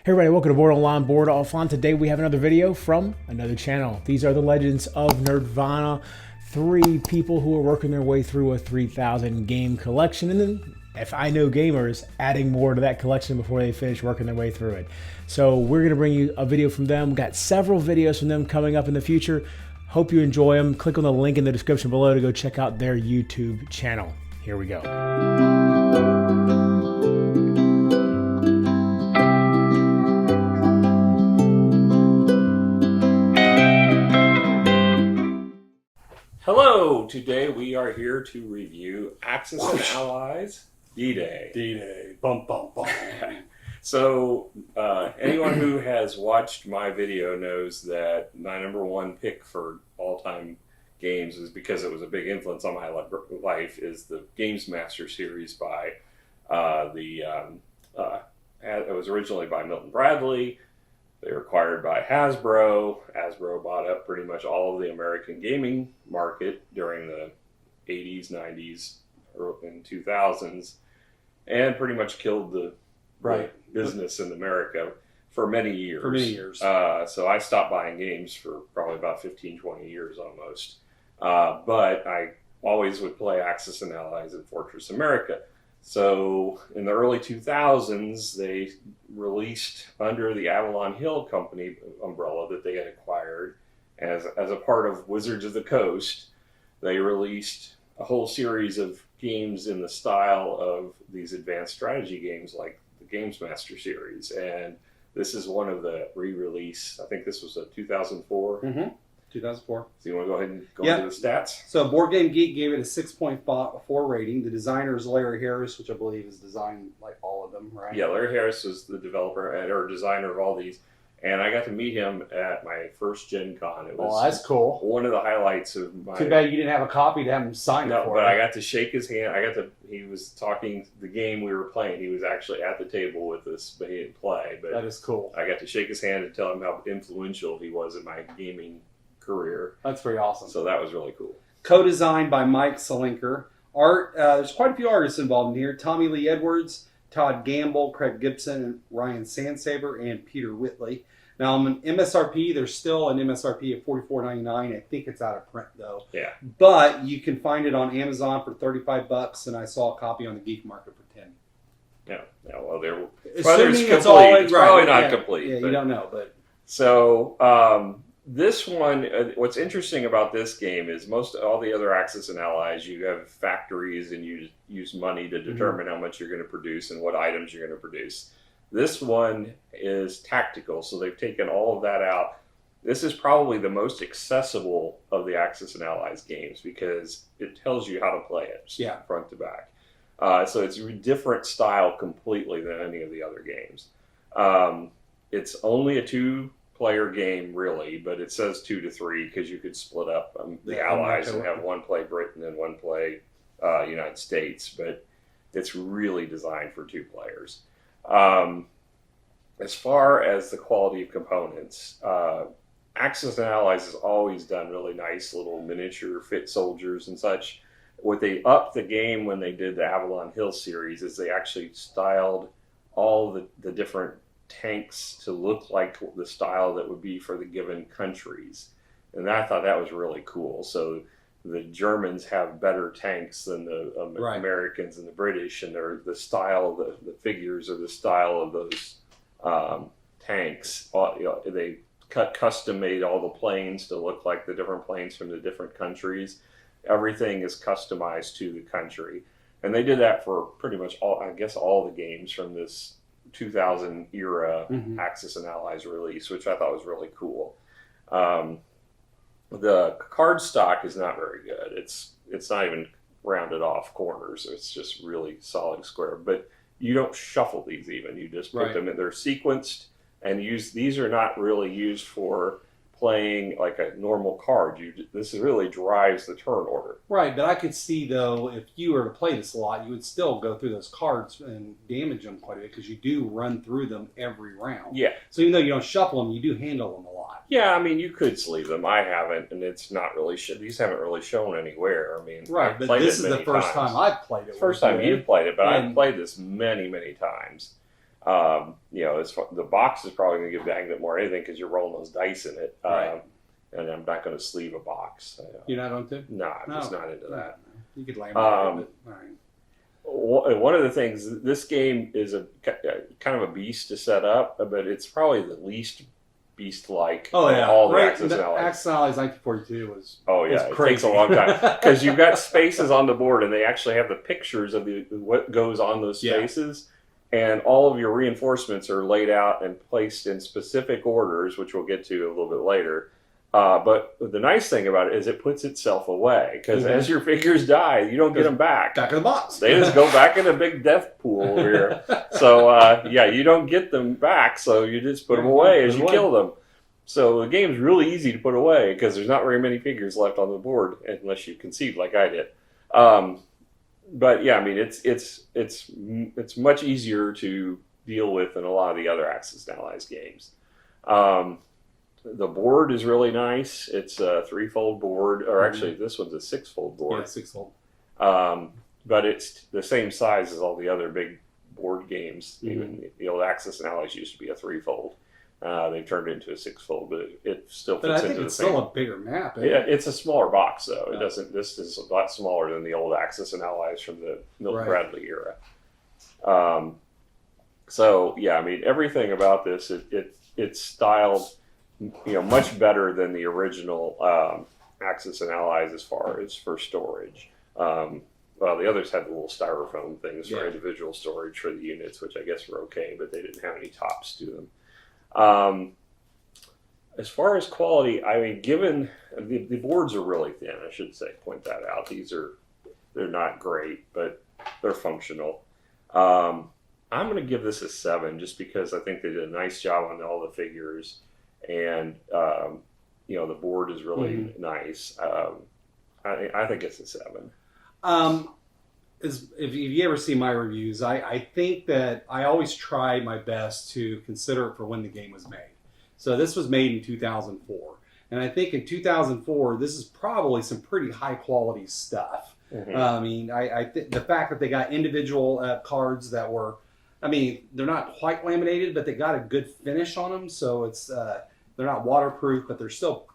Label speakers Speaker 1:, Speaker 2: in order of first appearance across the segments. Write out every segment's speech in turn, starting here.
Speaker 1: Hey everybody, welcome to Board Online, Board Offline. Today we have another video from another channel. These are the Legends of Nerdvana. Three people who are working their way through a 3,000 game collection, and then, if I know gamers, adding more to that collection before they finish working their way through it. So we're going to bring you a video from them. We've got several videos from them coming up in the future. Hope you enjoy them. Click on the link in the description below to go check out their YouTube channel. Here we go.
Speaker 2: Hello! Today we are here to review Axis and Allies D-Day.
Speaker 3: D-Day. Bum, bum, bum.
Speaker 2: So, anyone who has watched my video knows that my number one pick for all-time games is because it was a big influence on my life is the Games Master series by it was originally by Milton Bradley. They were acquired by Hasbro. Hasbro bought up pretty much all of the American gaming market during the 80s, 90s, and 2000s, and pretty much killed the business in America for many years. So I stopped buying games for probably about 15, 20 years almost. But I always would play Axis and Allies and Fortress America. So in the early 2000s, they released under the Avalon Hill Company umbrella that they had acquired as a part of Wizards of the Coast. They released a whole series of games in the style of these advanced strategy games like the Games Master series. And this is one of the re-release. I think this was a 2004.
Speaker 3: 2004.
Speaker 2: So you want to go ahead and go into the stats?
Speaker 3: So Board Game Geek gave it a 6.4 rating. The designer is Larry Harris, which I believe has designed like all of them, right?
Speaker 2: Yeah, Larry Harris was the developer or designer of all these. And I got to meet him at my first Gen Con. It was
Speaker 3: that's cool.
Speaker 2: One of the highlights of my...
Speaker 3: Too bad you didn't have a copy to have him sign it for.
Speaker 2: But I got to shake his hand. He was talking the game we were playing. He was actually at the table with us, but he didn't play. But
Speaker 3: that is cool.
Speaker 2: I got to shake his hand and tell him how influential he was in my gaming career.
Speaker 3: That's pretty awesome.
Speaker 2: So that was really cool.
Speaker 3: Co-designed by Mike Selinker. Art, there's quite a few artists involved in here. Tommy Lee Edwards, Todd Gamble, Craig Gibson, and Ryan Sandsaber, and Peter Whitley. Now, on MSRP, there's still an MSRP of $44.99. I think it's out of print, though.
Speaker 2: Yeah.
Speaker 3: But you can find it on Amazon for $35, and I saw a copy on the Geek Market for $10.
Speaker 2: Yeah. Well, they're
Speaker 3: assuming it's all
Speaker 2: it's probably not complete.
Speaker 3: Yeah, you don't know, but
Speaker 2: so this one, what's interesting about this game is all the other Axis and Allies, you have factories and you use money to determine how much you're going to produce and what items you're going to produce. This one is tactical, so they've taken all of that out. This is probably the most accessible of the Axis and Allies games because it tells you how to play it front to back. So it's a different style completely than any of the other games. It's only a two-player game, really, but it says 2 to 3 because you could split up the Allies and have one play Britain and one play United States, but it's really designed for 2 players. As far as the quality of components, Axis and Allies has always done really nice little miniature fit soldiers and such. What they upped the game when they did the Avalon Hill series is they actually styled all the different tanks to look like the style that would be for the given countries. And I thought that was really cool. So the Germans have better tanks than the Americans and the British, and they're the style, the figures are the style of those tanks. They custom made all the planes to look like the different planes from the different countries. Everything is customized to the country, and they did that for pretty much all the games from this 2000 era Axis and Allies release, which I thought was really cool. The card stock is not very good. It's not even rounded off corners. It's just really solid square. But you don't shuffle these even. You just put them in. They're sequenced and these are not really used for playing like a normal card. This really drives the turn order.
Speaker 3: Right, but I could see, though, if you were to play this a lot, you would still go through those cards and damage them quite a bit because you do run through them every round.
Speaker 2: Yeah.
Speaker 3: So even though you don't shuffle them, you do handle them a lot.
Speaker 2: Yeah, I mean, you could sleeve them. I haven't, and it's not really... these haven't really shown anywhere. I mean,
Speaker 3: right, but this is the first time I've played it.
Speaker 2: First time you've played it, but I've played this many, many times. The box is probably going to get banged up more than anything because you're rolling those dice in it.
Speaker 3: Right.
Speaker 2: And I'm not going to sleeve a box.
Speaker 3: You're not on to?
Speaker 2: No, I'm just not into that.
Speaker 3: You could laminate it, but all right.
Speaker 2: One of the things, this game is a kind of a beast to set up, but it's probably the least beast-like
Speaker 3: Oh yeah,
Speaker 2: of all the
Speaker 3: right.
Speaker 2: Axis and Allies.
Speaker 3: Axis and Allies 1942 was.
Speaker 2: Oh yeah,
Speaker 3: was
Speaker 2: it
Speaker 3: crazy.
Speaker 2: takes a long time because you've got spaces on the board, and they actually have the pictures of what goes on those spaces, and all of your reinforcements are laid out and placed in specific orders, which we'll get to a little bit later. But the nice thing about it is it puts itself away because as your figures die, you don't get them back.
Speaker 3: Back in the box.
Speaker 2: They just go back in a big death pool over here. So you don't get them back. So you just put them away as you kill them. So the game's really easy to put away because there's not very many figures left on the board unless you concede like I did. But yeah, I mean it's much easier to deal with than a lot of the other Axis and Allies games. The board is really nice. It's a 3-fold board, or actually this one's a 6-fold board.
Speaker 3: Yeah, 6-fold.
Speaker 2: But it's the same size as all the other big board games. Even the old Axis and Allies used to be a 3-fold. They've turned it into a 6-fold, but it still fits
Speaker 3: but I think
Speaker 2: into
Speaker 3: it's
Speaker 2: the same.
Speaker 3: still a bigger map.
Speaker 2: Yeah, it's a smaller box though. It doesn't. This is a lot smaller than the old Axis and Allies from the Milton Bradley era. So yeah, I mean everything about this it's styled, much better than the original Axis and Allies as far as for storage. Well, the others had the little styrofoam things for individual storage for the units, which I guess were okay, but they didn't have any tops to them. As far as quality, I mean, given the boards are really thin, I should point that out. They're not great, but they're functional. I'm going to give this a 7 just because I think they did a nice job on all the figures, and the board is really nice. I think it's a 7.
Speaker 3: If you ever see my reviews, I think that I always try my best to consider it for when the game was made. So this was made in 2004. And I think in 2004, this is probably some pretty high quality stuff. I mean, I think the fact that they got individual cards that were, I mean, they're not quite laminated, but they got a good finish on them. So it's they're not waterproof, but they're still,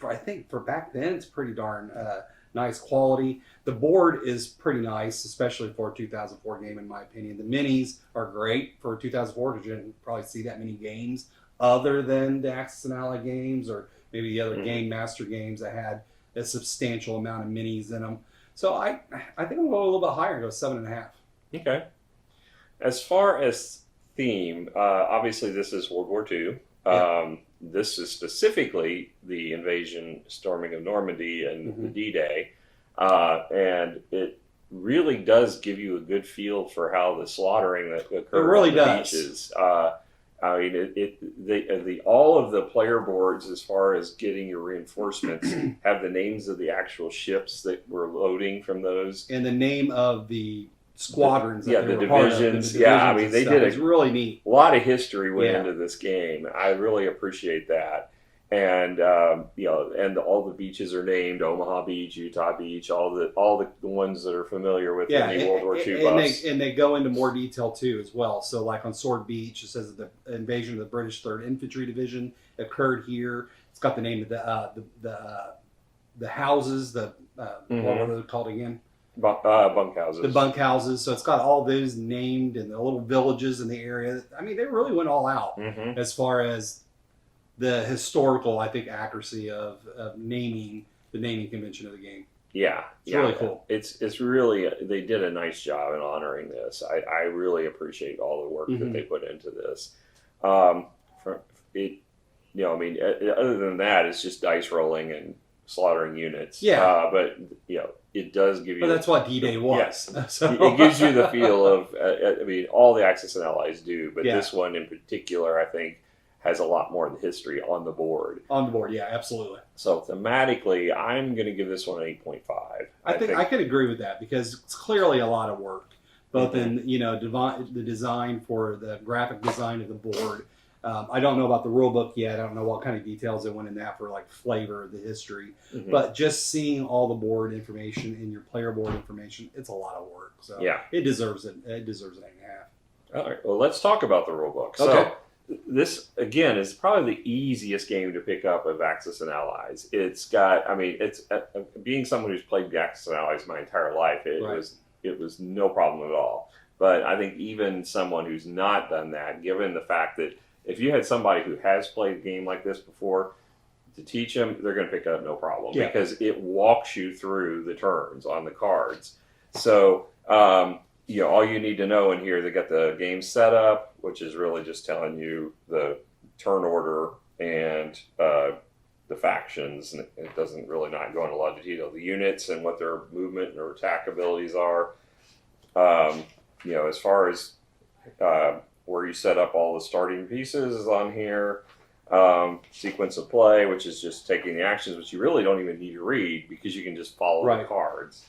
Speaker 3: I think for back then, it's pretty darn nice quality. The board is pretty nice, especially for a 2004 game, in my opinion. The minis are great for 2004 because you didn't probably see that many games other than the Axis and Allied games or maybe the other Game Master games that had a substantial amount of minis in them. So I think I'm going to go a little bit higher and go 7.5. Okay.
Speaker 2: As far as theme, obviously this is World War II. This is specifically the invasion, storming of Normandy, and the D-Day. And it really does give you a good feel for how the slaughtering that occurred on the beaches. I mean, all of the player boards, as far as getting your reinforcements, have the names of the actual ships that were loading from those,
Speaker 3: and the name of the squadrons.
Speaker 2: The divisions. I mean, they did
Speaker 3: it's really neat.
Speaker 2: A lot of history went into this game. I really appreciate that. And and all the beaches are named: Omaha Beach, Utah Beach, all the ones that are familiar with any World War II buffs.
Speaker 3: And they go into more detail too as well. So like on Sword Beach, it says the invasion of the British 3rd Infantry Division occurred here. It's got the name of the houses. What were they called again?
Speaker 2: Bunkhouses.
Speaker 3: The bunkhouses. So it's got all those named and the little villages in the area. I mean, they really went all out as far as the historical, I think, accuracy of naming the naming convention of the game.
Speaker 2: Yeah,
Speaker 3: it's really cool.
Speaker 2: It's really they did a nice job in honoring this. I really appreciate all the work that they put into this. I mean, other than that, it's just dice rolling and slaughtering units.
Speaker 3: Yeah,
Speaker 2: but it does give you.
Speaker 3: But that's what D-Day was.
Speaker 2: Yes, so. It gives you the feel of. I mean, all the Axis and Allies do, but this one in particular, I think, has a lot more of the history on the board.
Speaker 3: On the board, yeah, absolutely.
Speaker 2: So thematically, I'm going to give this one an 8.5.
Speaker 3: I think I could agree with that because it's clearly a lot of work, both in the design for the graphic design of the board. I don't know about the rule book yet. I don't know what kind of details that went in that for like flavor of the history. But just seeing all the board information and your player board information, it's a lot of work. So it deserves it. It deserves an 8.5.
Speaker 2: All right. Well, let's talk about the rule book.
Speaker 3: Okay.
Speaker 2: So this again is probably the easiest game to pick up of Axis and Allies. It's got, I mean, it's being someone who's played Axis and Allies my entire life. It was no problem at all. But I think even someone who's not done that, given the fact that if you had somebody who has played a game like this before, to teach them, they're going to pick it up no problem because it walks you through the turns on the cards. So, you know, all you need to know in here, they got the game setup, which is really just telling you the turn order and the factions. And it doesn't really not go into a lot of detail. The units and what their movement and their attack abilities are. You know, as far as where you set up all the starting pieces is on here. Sequence of play, which is just taking the actions, which you really don't even need to read because you can just follow the cards.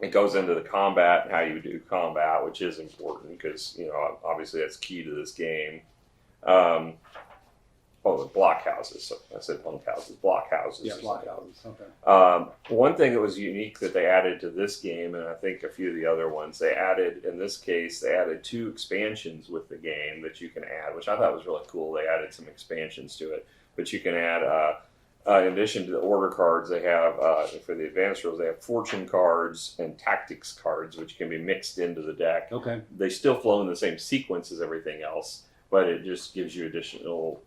Speaker 2: It goes into the combat and how you do combat, which is important because, you know, obviously that's key to this game. The block houses. So I said bunk houses, block houses.
Speaker 3: Yeah, block houses. Okay.
Speaker 2: One thing that was unique that they added to this game, and I think a few of the other ones, they added 2 expansions with the game that you can add, which I thought was really cool. They added some expansions to it, but you can add, in addition to the order cards, they have, for the advanced rules, they have fortune cards and tactics cards, which can be mixed into the deck.
Speaker 3: Okay. They
Speaker 2: still flow in the same sequence as everything else, but it just gives you additional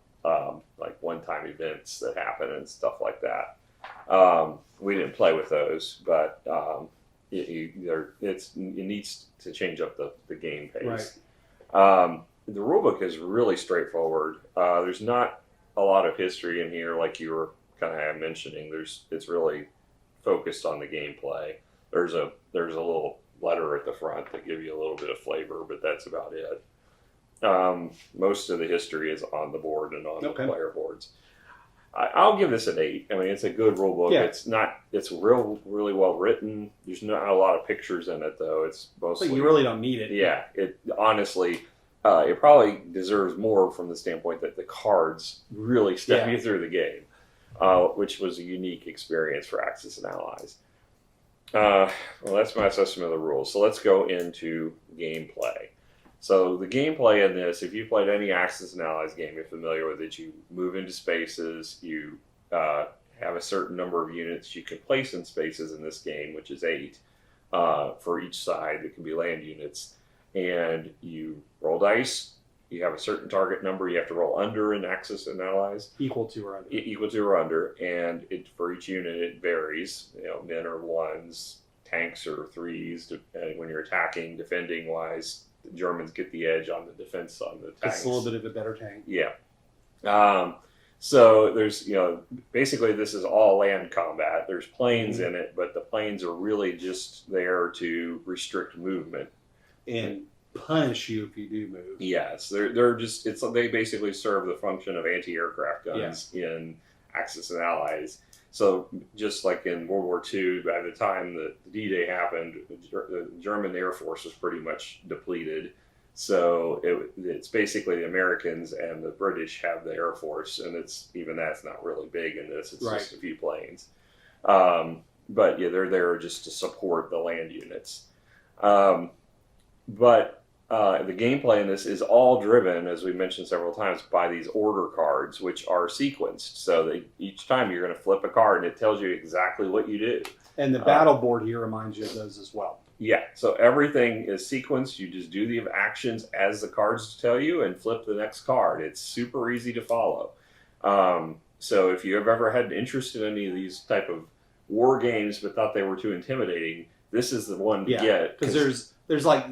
Speaker 2: like one-time events that happen and stuff like that. We didn't play with those, but it needs to change up the game pace. Right. The rulebook is really straightforward. There's not a lot of history in here, like you were kind of mentioning. It's really focused on the gameplay. There's a little letter at the front that give you a little bit of flavor, but that's about it. Most of the history is on the board and on the player boards. I'll give this an 8. I mean, it's a good rule book. Yeah. It's really well written. There's not a lot of pictures in it, though. It's mostly.
Speaker 3: But you really don't need it.
Speaker 2: Yeah. It honestly, it probably deserves more from the standpoint that the cards really step you through the game, which was a unique experience for Axis and Allies. Well, that's my assessment of the rules. So let's go into gameplay. So the gameplay in this, if you played any Axis and Allies game, you're familiar with it. You move into spaces. You have a certain number of units you can place in spaces in this game, which is 8 for each side. It can be land units. And you roll dice. You have a certain target number you have to roll under in Axis and Allies.
Speaker 3: Equal to or under.
Speaker 2: Equal to or under. And for each unit, it varies. You know, men are 1s, tanks are 3s. When you're attacking, defending-wise, the Germans get the edge on the defense on the tanks.
Speaker 3: It's a little bit of a better tank.
Speaker 2: Yeah. So there's, basically this is all land combat. There's planes in it, but the planes are really just there to restrict movement.
Speaker 3: And punish you if you do move.
Speaker 2: Yes. They're just, they basically serve the function of anti-aircraft guns in Axis and Allies. So just like in World War II, by the time that D-Day happened, the German Air Force was pretty much depleted. So it's basically the Americans and the British have the Air Force, and that's not really big in this. It's just a few planes. But yeah, they're there just to support the land units. But the gameplay in this is all driven, as we mentioned several times, by these order cards, which are sequenced. So each time you're going to flip a card, and it tells you exactly what you do.
Speaker 3: And the battle board here reminds you of those as well.
Speaker 2: Yeah, so everything is sequenced. You just do the actions as the cards tell you and flip the next card. It's super easy to follow. So if you have ever had an interest in any of these type of war games but thought they were too intimidating, this is the one to get.
Speaker 3: Because there's like,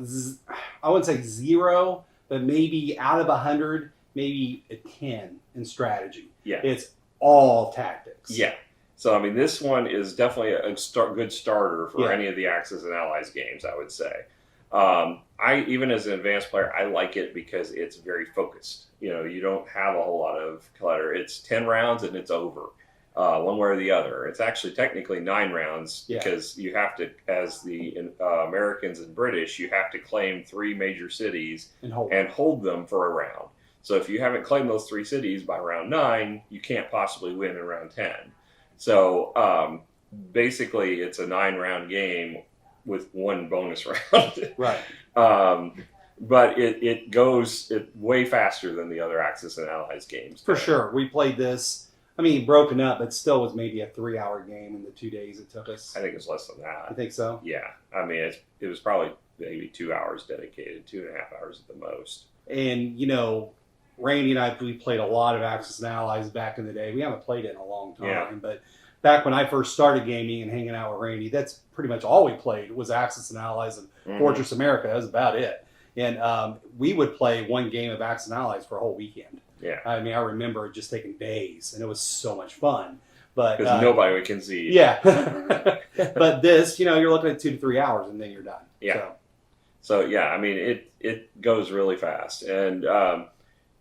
Speaker 3: I wouldn't say 0, but maybe out of 100, maybe a 10 in strategy. Yeah. It's all tactics.
Speaker 2: Yeah. So, I mean, this one is definitely a good starter for any of the Axis and Allies games, I would say. Even as an advanced player, I like it because it's very focused. You don't have a whole lot of clutter. It's 10 rounds and it's over. One way or the other. It's actually technically 9 rounds because you have to, as the Americans and British, you have to claim 3 major cities and hold them for a round. So if you haven't claimed those 3 cities by round 9, you can't possibly win in round 10. So basically it's a 9-round game with one bonus round.
Speaker 3: Right.
Speaker 2: But it goes way faster than the other Axis and Allies games.
Speaker 3: For sure. We played this, I mean, broken up, but still was maybe a 3-hour game in the 2 days it took us.
Speaker 2: I think it's less than that.
Speaker 3: I think so?
Speaker 2: Yeah. I mean, it was probably maybe 2 hours dedicated, 2.5 hours at the most.
Speaker 3: And, you know, Randy and I, we played a lot of Axis and Allies back in the day. We haven't played it in a long time, but back when I first started gaming and hanging out with Randy, that's pretty much all we played was Axis and Allies and Fortress America. That was about it. And we would play one game of Axis and Allies for a whole weekend.
Speaker 2: Yeah.
Speaker 3: I mean, I remember it just taking days, and it was so much fun. But
Speaker 2: because nobody would concede.
Speaker 3: Yeah. But this, you know, you're looking at 2 to 3 hours, and then you're done.
Speaker 2: Yeah. So yeah, I mean, it goes really fast, and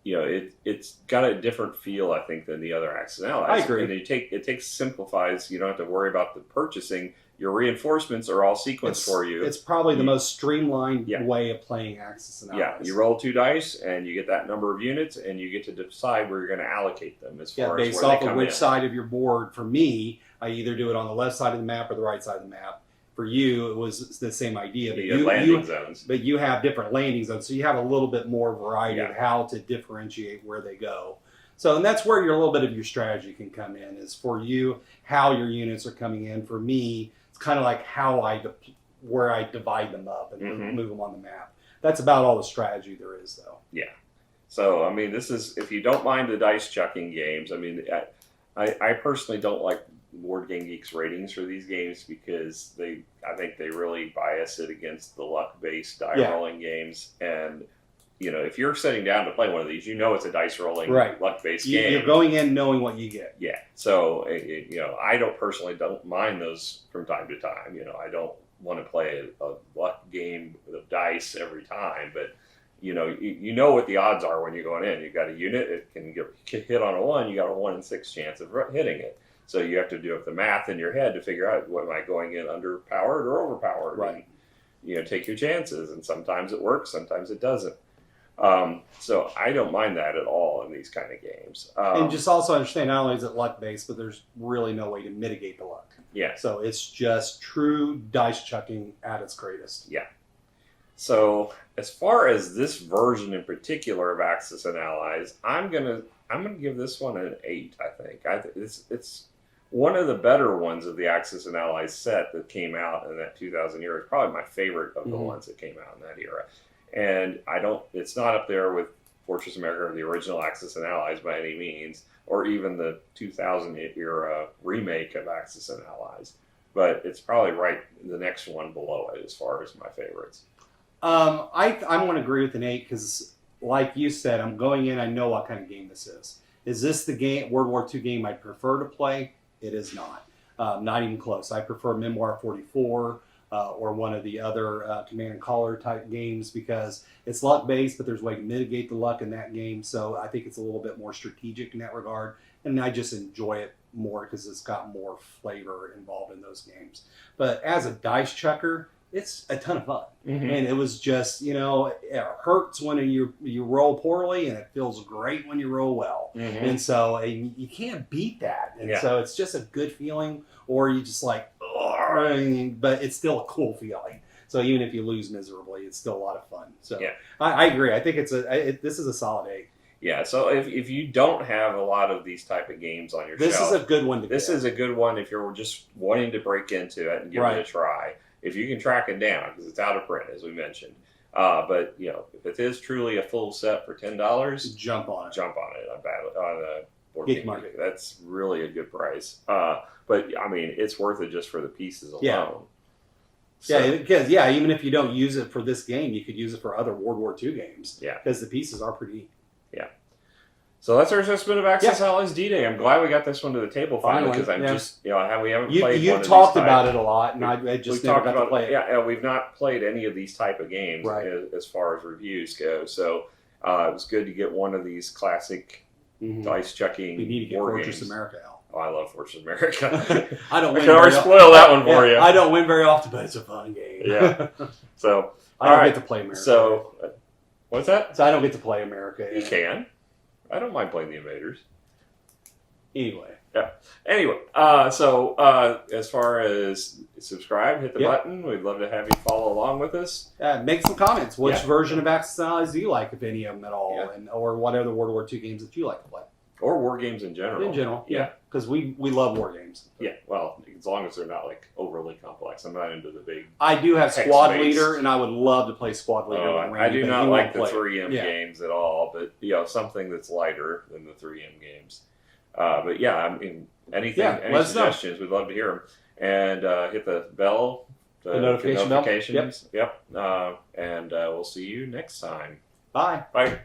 Speaker 2: you know, it's got a different feel, I think, than the other Axis and Allies.
Speaker 3: I agree.
Speaker 2: And simplifies. You don't have to worry about the purchasing. Your reinforcements are all sequenced for you.
Speaker 3: It's probably the most streamlined way of playing Axis and Allies.
Speaker 2: Yeah, you roll 2 dice, and you get that number of units, and you get to decide where you're going to allocate them as far as
Speaker 3: based
Speaker 2: where
Speaker 3: off
Speaker 2: they come
Speaker 3: of which
Speaker 2: in.
Speaker 3: side of your board. For me, I either do it on the left side of the map or the right side of the map. For you, it was the same idea. But
Speaker 2: You get landing zones.
Speaker 3: But you have different landing zones, so you have a little bit more variety of how to differentiate where they go. So, and that's where a little bit of your strategy can come in, is for you, how your units are coming in. For me, it's kind of like where I divide them up and move them on the map. That's about all the strategy there is, though. Yeah.
Speaker 2: So, I mean, this is, if you don't mind the dice chucking games, I mean, I personally don't like Board Game Geek's ratings for these games because I think they really bias it against the luck-based die rolling games. And, you know, if you're sitting down to play one of these, you know it's a dice rolling luck-based game.
Speaker 3: You're going in knowing what you get.
Speaker 2: Yeah. So, you know, I don't mind those from time to time. You know, I don't want to play a luck game of dice every time, but you know what the odds are when you're going in. You've got a unit, it can get hit on a 1, you got a 1 in 6 chance of hitting it. So you have to do up the math in your head to figure out, what am I going in, underpowered or overpowered?
Speaker 3: Right.
Speaker 2: And, you know, take your chances, and sometimes it works, sometimes it doesn't. So I don't mind that at all in these kind of games.
Speaker 3: And just also understand, not only is it luck based, but there's really no way to mitigate the luck.
Speaker 2: Yeah.
Speaker 3: So it's just true dice chucking at its greatest.
Speaker 2: Yeah. So as far as this version in particular of Axis and Allies, I'm gonna give this one an 8. I think it's one of the better ones of the Axis and Allies set that came out in that 2000 year. It's probably my favorite of the ones that came out in that era. And it's not up there with Fortress America or the original Axis and Allies by any means, or even the 2000 era remake of Axis and Allies. But it's probably right the next one below it as far as my favorites.
Speaker 3: I'm going to agree with an 8 because, like you said, I'm going in, I know what kind of game this is. Is this the game, World War II game I prefer to play? It is not. Not even close. I prefer Memoir 44 or one of the other Command and Collar type games because it's luck-based, but there's a way to mitigate the luck in that game. So I think it's a little bit more strategic in that regard. And I just enjoy it more because it's got more flavor involved in those games. But as a dice chucker, it's a ton of fun. And it was just, it hurts when you roll poorly, and it feels great when you roll well. And so you can't beat that. And so it's just a good feeling, or you just like, but it's still a cool feeling. So even if you lose miserably, it's still a lot of fun. So I agree. I think this is a solid 8.
Speaker 2: Yeah, so if you don't have a lot of these type of games on your
Speaker 3: shelf, this is a good one to
Speaker 2: This
Speaker 3: get.
Speaker 2: is a good one if you're just wanting to break into it and give it a try. If you can track it down, because it's out of print, as we mentioned. But, if it is truly a full set for $10,
Speaker 3: jump on it.
Speaker 2: On a Board Game Market. That's really a good price. But, I mean, it's worth it just for the pieces alone.
Speaker 3: Yeah. So, because even if you don't use it for this game, you could use it for other World War II games.
Speaker 2: Yeah.
Speaker 3: Because the pieces are pretty.
Speaker 2: Yeah. So that's our assessment of Axis Allies D-Day. I'm glad we got this one to the table finally because I'm just, we haven't played
Speaker 3: You've
Speaker 2: one of
Speaker 3: talked
Speaker 2: these
Speaker 3: about it a lot, and I just never got to play it.
Speaker 2: Yeah, we've not played any of these type of games as far as reviews go. So it was good to get one of these classic dice chucking.
Speaker 3: We need to get
Speaker 2: board
Speaker 3: Fortress
Speaker 2: games.
Speaker 3: America out.
Speaker 2: Oh, I love Fortress America.
Speaker 3: I
Speaker 2: can already spoil that one for you.
Speaker 3: I don't win very often, but it's a fun game.
Speaker 2: Yeah. So
Speaker 3: I don't get to play America.
Speaker 2: So what's that?
Speaker 3: So I don't get to play America.
Speaker 2: You can. I don't mind playing the Invaders. Anyway, so as far as subscribe, hit the button. We'd love to have you follow along with us.
Speaker 3: Make some comments. Which version of Axis and Allies do you like, if any of them at all, or what other World War II games that you like to play?
Speaker 2: Or war games in general.
Speaker 3: In general, because we love war games.
Speaker 2: Yeah, well, as long as they're not like overly complex. I'm not into the big.
Speaker 3: I do have Squad
Speaker 2: text-based.
Speaker 3: Leader, and I would love to play Squad Leader. with Randy,
Speaker 2: I do
Speaker 3: but
Speaker 2: not
Speaker 3: he
Speaker 2: like the
Speaker 3: won't play
Speaker 2: 3M
Speaker 3: it.
Speaker 2: games at all, but something that's lighter than the 3M games. But yeah, I mean, anything, any suggestions, we'd love to hear them. And hit the bell,
Speaker 3: The notification bell.
Speaker 2: notifications. Yep. And we'll see you next time.
Speaker 3: Bye.
Speaker 2: Bye.